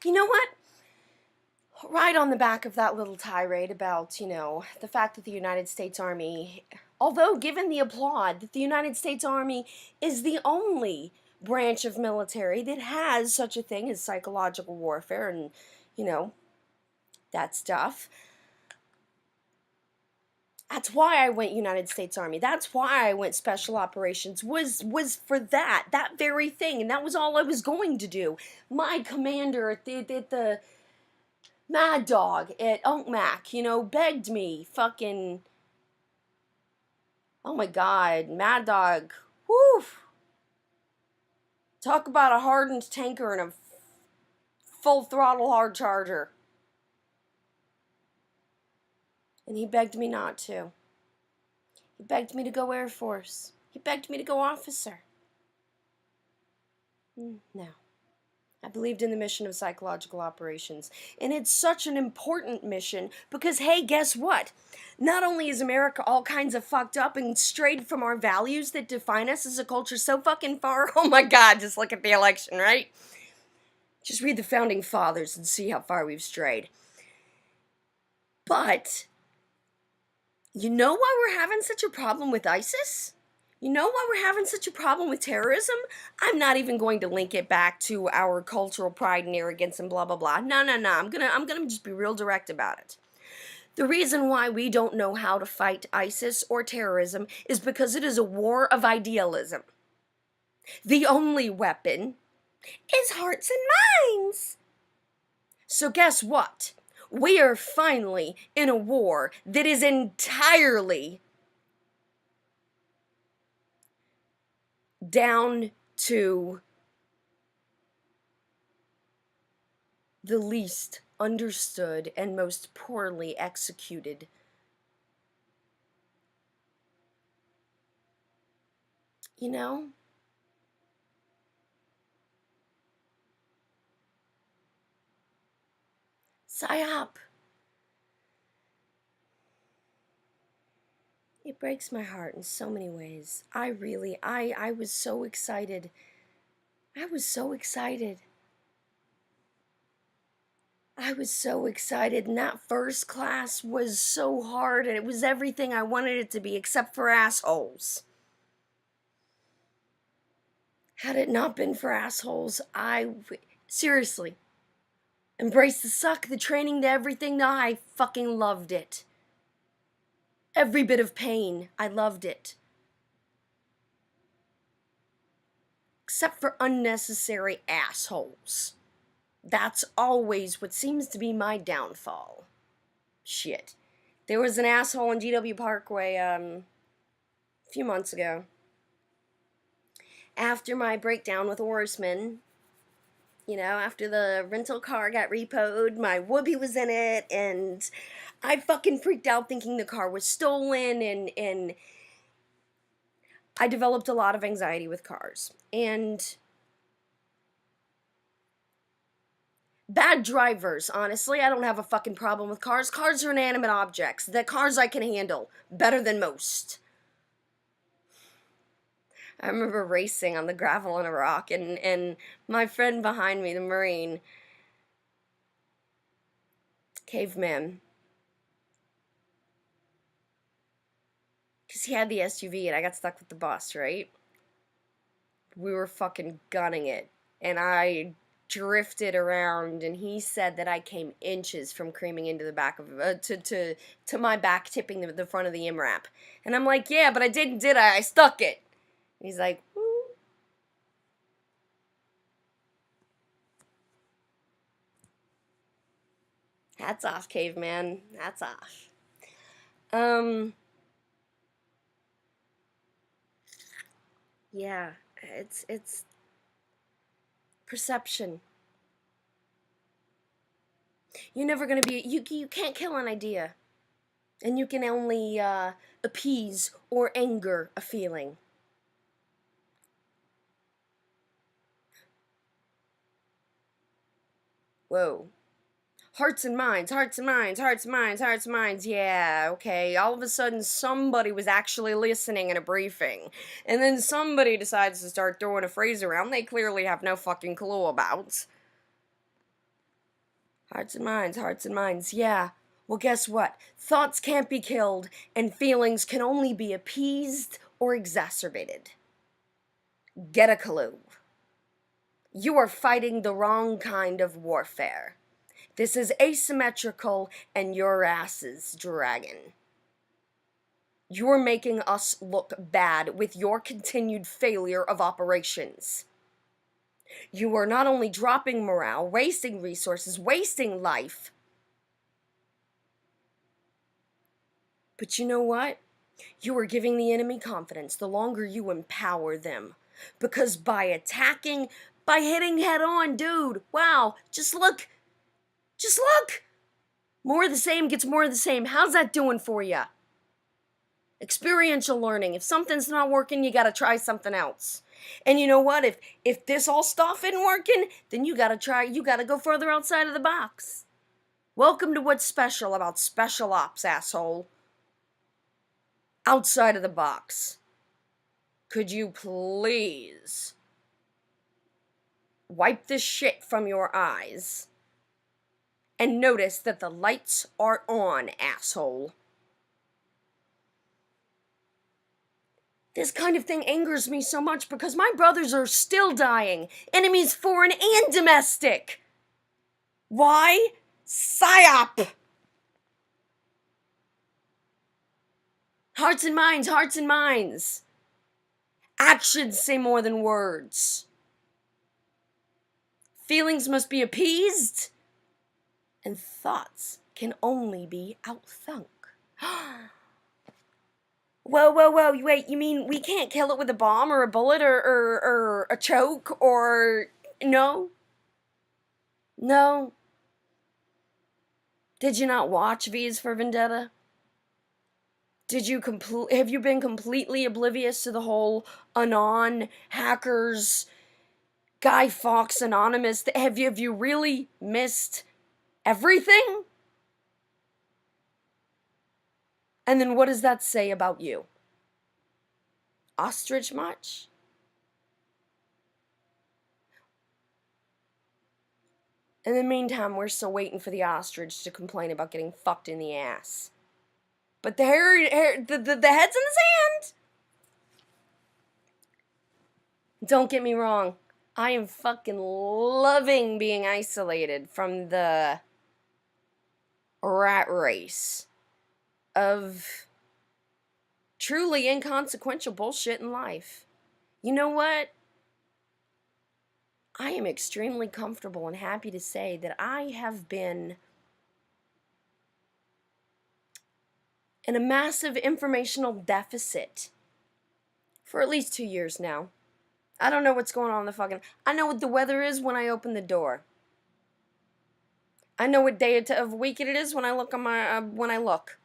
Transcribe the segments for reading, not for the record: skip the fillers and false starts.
You know what? Right on the back of that little tirade about, the fact that the United States Army, although given the applaud that the United States Army is the only branch of military that has such a thing as psychological warfare and, you know, that stuff. That's why I went United States Army. That's why I went Special Operations. Was for that very thing, and that was all I was going to do. My commander at the Mad Dog at UNCMAC, begged me, fucking, oh my god, Mad Dog, whew, talk about a hardened tanker and a full throttle hard charger. And he begged me not to. He begged me to go Air Force. He begged me to go officer. No. I believed in the mission of psychological operations. And it's such an important mission because, hey, guess what? Not only is America all kinds of fucked up and strayed from our values that define us as a culture so fucking far. Oh my god, just look at the election, right? Just read the Founding Fathers and see how far we've strayed. But, you know why we're having such a problem with ISIS? You know why we're having such a problem with terrorism? I'm not even going to link it back to our cultural pride and arrogance and blah blah blah. No. I'm gonna just be real direct about it. The reason why we don't know how to fight ISIS or terrorism is because it is a war of idealism. The only weapon is hearts and minds. So guess what? We are finally in a war that is entirely down to the least understood and most poorly executed. You know? PSYOP. It breaks my heart in so many ways. I was so excited. I was so excited. I was so excited, and that first class was so hard, and it was everything I wanted it to be, except for assholes. Had it not been for assholes, seriously, embrace the suck, the training, the everything, I fucking loved it. Every bit of pain, I loved it. Except for unnecessary assholes. That's always what seems to be my downfall. Shit. There was an asshole in GW Parkway, a few months ago. After my breakdown with Oarsman, after the rental car got repoed, my whoopee was in it, and I fucking freaked out thinking the car was stolen, and I developed a lot of anxiety with cars. And bad drivers, honestly. I don't have a fucking problem with cars. Cars are inanimate objects. The cars I can handle better than most. I remember racing on the gravel in a rock, and my friend behind me, the Marine, caveman, because he had the SUV and I got stuck with the bus, right? We were fucking gunning it, and I drifted around, and he said that I came inches from creaming into the back of to my back tipping the front of the MRAP. And I'm like, yeah, but I didn't, did I? I stuck it. And he's like, woo. Hats off, caveman. Hats off. Yeah, it's perception. You're never gonna be, you can't kill an idea. And you can only appease or anger a feeling. Whoa. Hearts and minds, hearts and minds, hearts and minds, hearts and minds. Yeah, okay. All of a sudden, somebody was actually listening in a briefing. And then somebody decides to start throwing a phrase around they clearly have no fucking clue about. Hearts and minds, yeah. Well, guess what? Thoughts can't be killed, and feelings can only be appeased or exacerbated. Get a clue. You are fighting the wrong kind of warfare. This is asymmetrical, and your ass is dragging. You're making us look bad with your continued failure of operations. You are not only dropping morale, wasting resources, wasting life, but you know what? You are giving the enemy confidence the longer you empower them. Because by attacking, by hitting head on, dude, wow, just look. Just look. More of the same gets more of the same. How's that doing for you? Experiential learning. If something's not working, you gotta try something else. And you know what? If this all stuff isn't working, then you gotta go further outside of the box. Welcome to what's special about special ops, asshole. Outside of the box. Could you please wipe this shit from your eyes and notice that the lights are on, asshole? This kind of thing angers me so much because my brothers are still dying. Enemies foreign and domestic. Why? PSYOP! Hearts and minds, hearts and minds. Actions say more than words. Feelings must be appeased, and thoughts can only be outthunk. Whoa, wait, you mean we can't kill it with a bomb or a bullet or a choke or... No? No? Did you not watch V's for Vendetta? Have you been completely oblivious to the whole Anon, hackers, Guy Fawkes Anonymous? Have you really missed everything? And then what does that say about you? Ostrich much? In the meantime, we're still waiting for the ostrich to complain about getting fucked in the ass. But the head's in the sand! Don't get me wrong. I am fucking loving being isolated from the rat race of truly inconsequential bullshit in life. You know what? I am extremely comfortable and happy to say that I have been in a massive informational deficit for at least 2 years now. I don't know what's going on in the fucking... I know what the weather is when I open the door. I know what day of week it is when I look on my... when I look.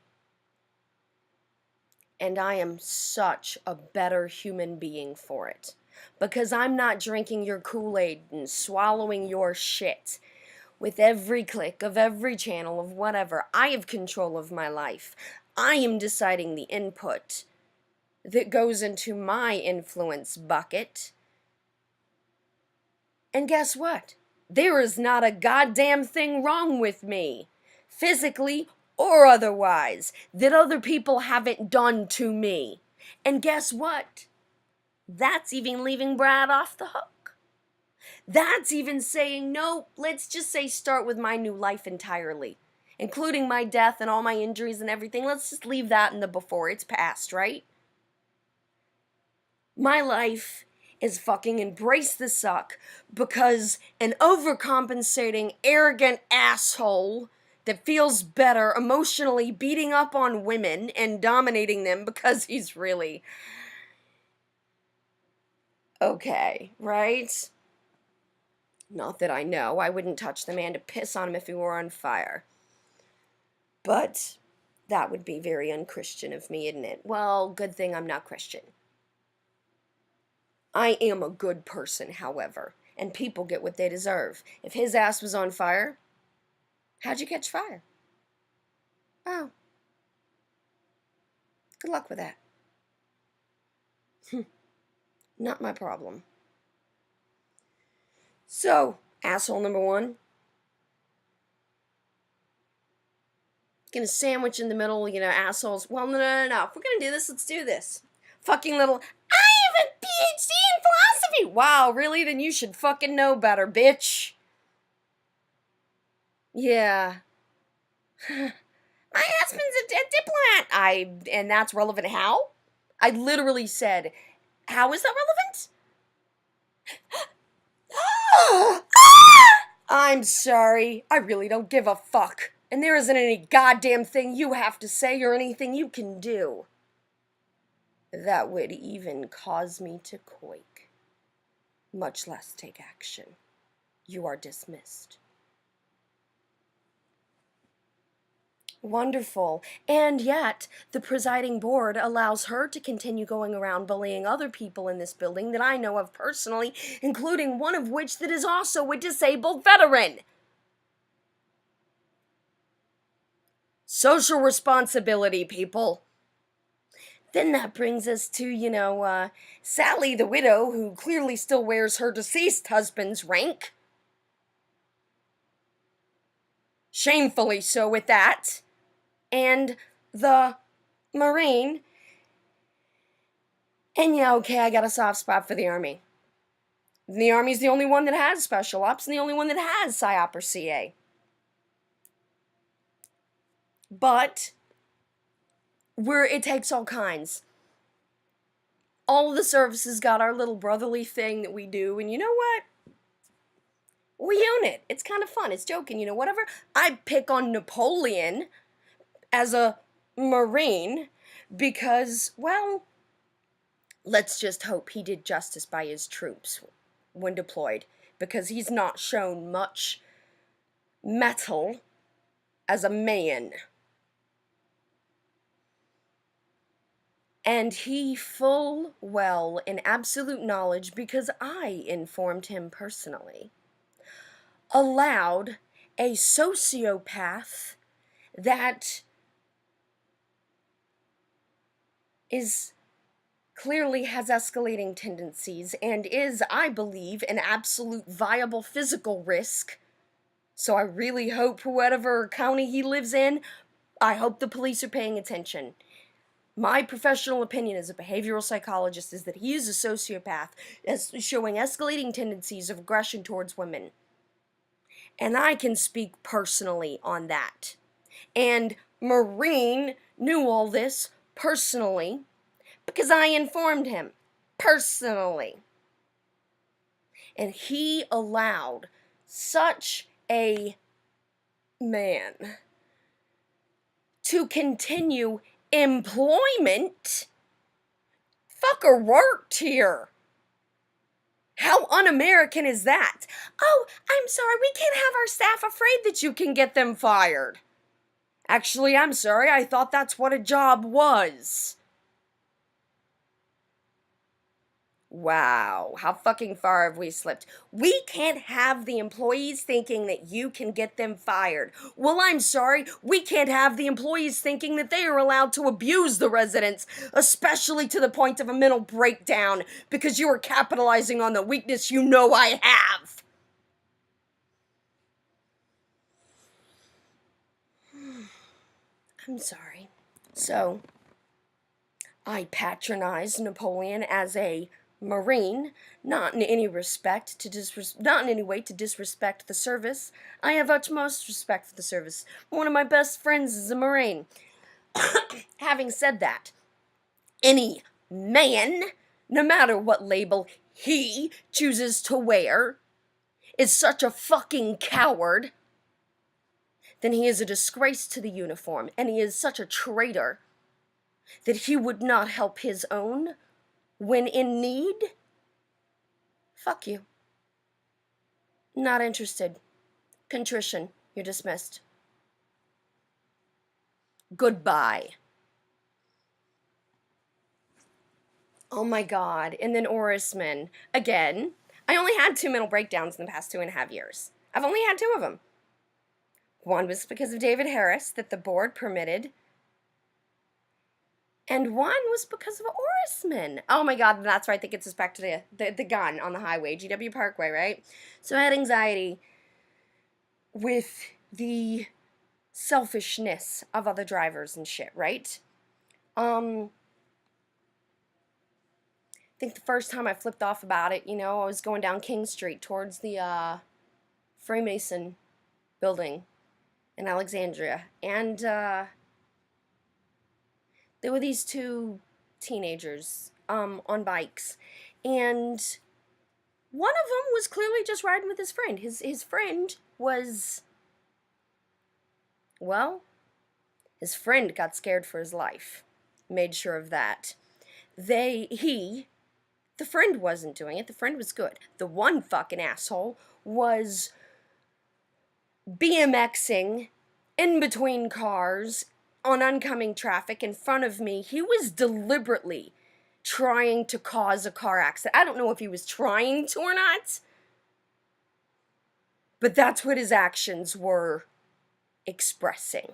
And I am such a better human being for it. Because I'm not drinking your Kool-Aid and swallowing your shit. With every click of every channel of whatever, I have control of my life. I am deciding the input that goes into my influence bucket. And guess what? There is not a goddamn thing wrong with me, physically or otherwise, that other people haven't done to me. And guess what? That's even leaving Brad off the hook. That's even saying, no, let's just say start with my new life entirely, including my death and all my injuries and everything. Let's just leave that in the before. It's past, right? My life is fucking embrace the suck because an overcompensating, arrogant asshole that feels better emotionally beating up on women and dominating them because he's really okay, right? Not that I know. I wouldn't touch the man to piss on him if he were on fire. But that would be very unchristian of me, isn't it? Well, good thing I'm not Christian. I am a good person, however, and people get what they deserve. If his ass was on fire, how'd you catch fire? Oh, good luck with that. Not my problem. So, asshole number one, Gonna sandwich in the middle, assholes. Well, no. If we're gonna do this, let's do this. Fucking little, I have a PhD in philosophy. Wow, really? Then you should fucking know better, bitch. Yeah. My husband's a diplomat. And that's relevant how? I literally said, how is that relevant? I'm sorry. I really don't give a fuck. And there isn't any goddamn thing you have to say or anything you can do that would even cause me to quake, much less take action. You are dismissed. Wonderful. And yet, the presiding board allows her to continue going around bullying other people in this building that I know of personally, including one of which that is also a disabled veteran. Social responsibility, people. Then that brings us to, Sally the widow, who clearly still wears her deceased husband's rank. Shamefully so at that. And the Marine. And yeah, okay, I got a soft spot for the Army. The Army's the only one that has Special Ops and the only one that has PSYOP or CA. But it takes all kinds. All of the services got our little brotherly thing that we do, and you know what? We own it. It's kind of fun. It's joking, whatever. I pick on Napoleon as a Marine because, well, let's just hope he did justice by his troops when deployed, because he's not shown much mettle as a man. And he full well in absolute knowledge, because I informed him personally, allowed a sociopath that clearly has escalating tendencies and is, I believe, an absolute viable physical risk. So I really hope whatever county he lives in, I hope the police are paying attention. My professional opinion as a behavioral psychologist is that he is a sociopath, as showing escalating tendencies of aggression towards women. And I can speak personally on that. And Marine knew all this personally because I informed him personally. And he allowed such a man to continue employment. Fucker worked here. How un-American is that? Oh, I'm sorry, we can't have our staff afraid that you can get them fired. Actually, I'm sorry, I thought that's what a job was. Wow, how fucking far have we slipped? We can't have the employees thinking that you can get them fired. Well, I'm sorry, we can't have the employees thinking that they are allowed to abuse the residents, especially to the point of a mental breakdown, because you are capitalizing on the weakness you know I have. I'm sorry. So, I patronize Napoleon as a Marine, not in any respect not in any way to disrespect the service. I have utmost respect for the service. One of my best friends is a Marine. Having said that, any man, no matter what label he chooses to wear, is such a fucking coward, then he is a disgrace to the uniform, and he is such a traitor that he would not help his own when in need. Fuck you. Not interested. Contrition. You're dismissed. Goodbye. Oh my god. And then Orisman. Again, I only had 2 mental breakdowns in the past 2.5 years. I've only had 2 of them. One was because of David Harris that the board permitted, and one was because of Orisman. Oh my god, that's right, that gets us back to the gun on the highway, GW Parkway, right? So I had anxiety with the selfishness of other drivers and shit, right? I think the first time I flipped off about it, I was going down King Street towards the Freemason building in Alexandria, and there were these two teenagers on bikes, and one of them was clearly just riding with his friend. His friend was, well, his friend got scared for his life. Made sure of that. The friend wasn't doing it. The friend was good. The one fucking asshole was BMXing in between cars on oncoming traffic in front of me. He was deliberately trying to cause a car accident. I don't know if he was trying to or not, but that's what his actions were expressing.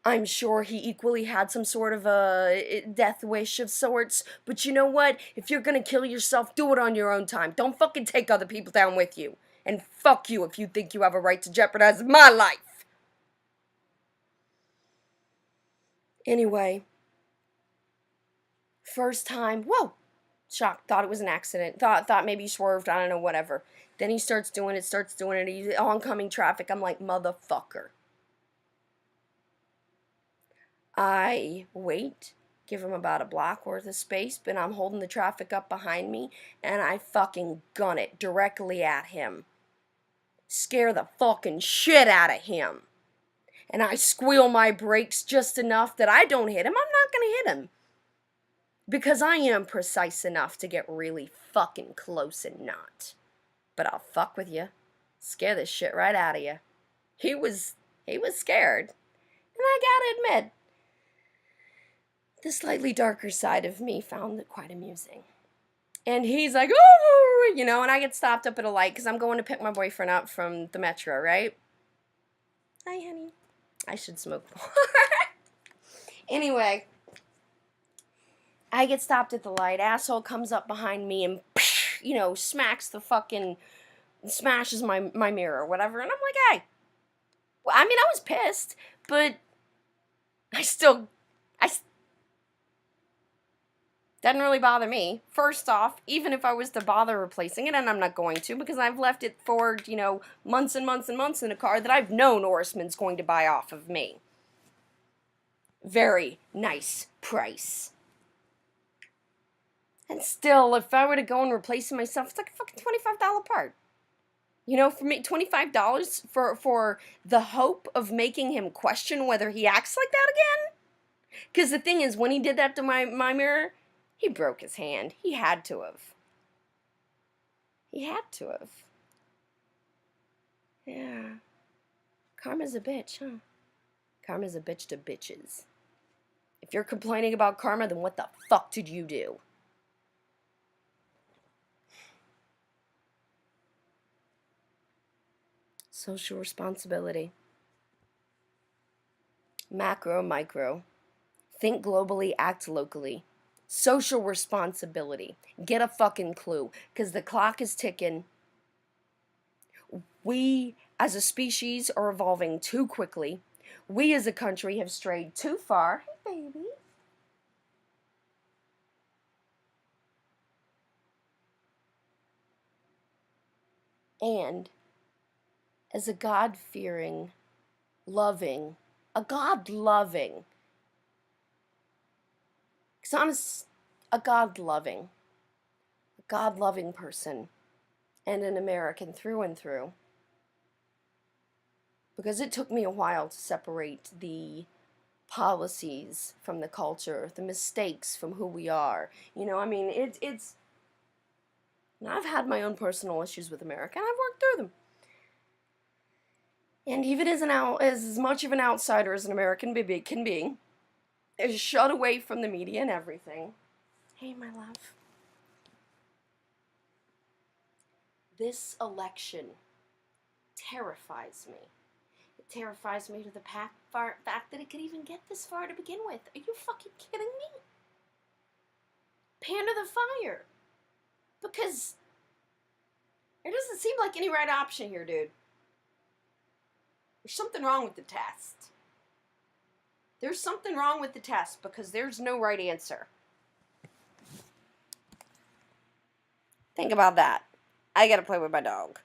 I'm sure he equally had some sort of a death wish of sorts, but you know what? If you're gonna kill yourself, do it on your own time. Don't fucking take other people down with you. And fuck you if you think you have a right to jeopardize my life. Anyway, first time, whoa, shocked, thought it was an accident, thought maybe he swerved, I don't know, whatever. Then he starts doing it, he's oncoming traffic. I'm like, motherfucker. I wait, give him about a block worth of space, but I'm holding the traffic up behind me, and I fucking gun it directly at him. Scare the fucking shit out of him. And I squeal my brakes just enough that I don't hit him. I'm not gonna hit him. Because I am precise enough to get really fucking close and not. But I'll fuck with you. Scare the shit right out of you. He was scared. And I gotta admit, the slightly darker side of me found it quite amusing. And he's like, oh, and I get stopped up at a light because I'm going to pick my boyfriend up from the metro, right? Hi, honey. I should smoke more. Anyway, I get stopped at the light. Asshole comes up behind me and, smashes my mirror or whatever. And I'm like, hey. Well, I mean, I was pissed, but I doesn't really bother me. First off, even if I was to bother replacing it, and I'm not going to because I've left it for, months and months and months in a car that I've known Orrisman's going to buy off of me. Very nice price. And still, if I were to go and replace it myself, it's like a fucking $25 part. For me, $25 for the hope of making him question whether he acts like that again? Because the thing is, when he did that to my mirror, he broke his hand. He had to have. Yeah. Karma's a bitch, huh? Karma's a bitch to bitches. If you're complaining about karma, then what the fuck did you do? Social responsibility. Macro, micro. Think globally, act locally. Social responsibility. Get a fucking clue. Because the clock is ticking. We, as a species, are evolving too quickly. We, as a country, have strayed too far. Hey, baby. And, as a God-fearing, loving, a God-loving person and an American through and through. Because it took me a while to separate the policies from the culture, the mistakes from who we are. It's I've had my own personal issues with America, and I've worked through them. And even as much of an outsider as an American baby can be, is shut away from the media and everything. Hey, my love. This election terrifies me. It terrifies me to the fact that it could even get this far to begin with. Are you fucking kidding me? Pander the fire. Because there doesn't seem like any right option here, dude. There's something wrong with the test. There's something wrong with the test because there's no right answer. Think about that. I gotta play with my dog.